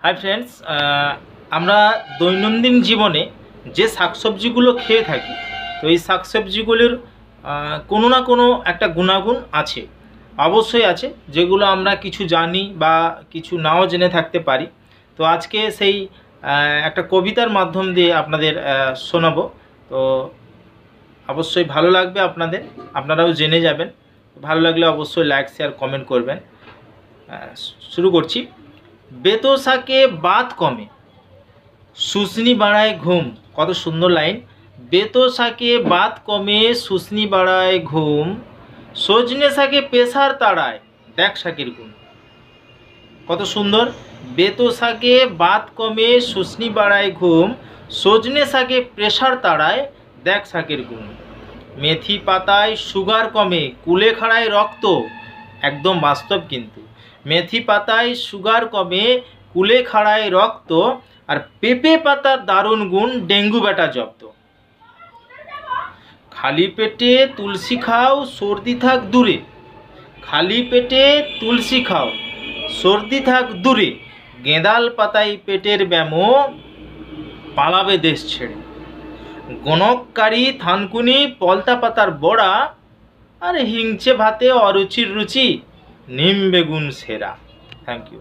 Hi friends, আমরা দৈনন্দিন জীবনে যে শাকসবজিগুলো খেয়ে থাকি, তো এই শাকসবজিগুলির কোনো না কোনো একটা গুণাগুণ আছে, অবশ্যই আছে, যেগুলো আমরা কিছু জানি বা কিছু নাও জেনে থাকতে পারি। তো আজকে সেই একটা কবিতার মাধ্যম দিয়ে আপনাদের শোনাবো। তো অবশ্যই ভালো লাগবে আপনাদের, আপনারাও জেনে যাবেন। ভালো লাগলে অবশ্যই লাইক শেয়ার কমেন্ট করবেন। শুরু করছি। বেতো শাকে বাত কমে, শুষ্নি বাড়ায় ঘুম। কত সুন্দর লাইন। বেতো শাকে বাত কমে, শুষ্নি বাড়ায় ঘুম। সজনে শাকে পেশার তাড়ায়, দেখ শাকের গুণ। কত সুন্দর। বেতো শাকে বাত কমে, শুষ্নি বাড়ায় ঘুম। সজনে শাকে প্রেশার তাড়ায়, দেখ শাকের গুণ। মেথি পাতায় সুগার কমে, কুলেখাড়ায় রক্ত। একদম বাস্তব কিন্তু। মেথি পাতায় সুগার কমে, কুলেখাড়ায় রক্ত। আর পেঁপে পাতার দারুণ গুণ, ডেঙ্গু ব্যাটা জব্দ। খালি পেটে তুলসী খাও, সর্দি থাক দূরে। খালি পেটে তুলসী খাও, সর্দি থাক দূরে। গেঁদাল পাতায় পেটের ব্যামো, পালাবে দেশ ছেড়ে। গণককারী থানকুনি পলতা পাতার বড়া। আর হিংচে ভাতে অরুচির রুচি, নিম বেগুন সেরা। Thank you.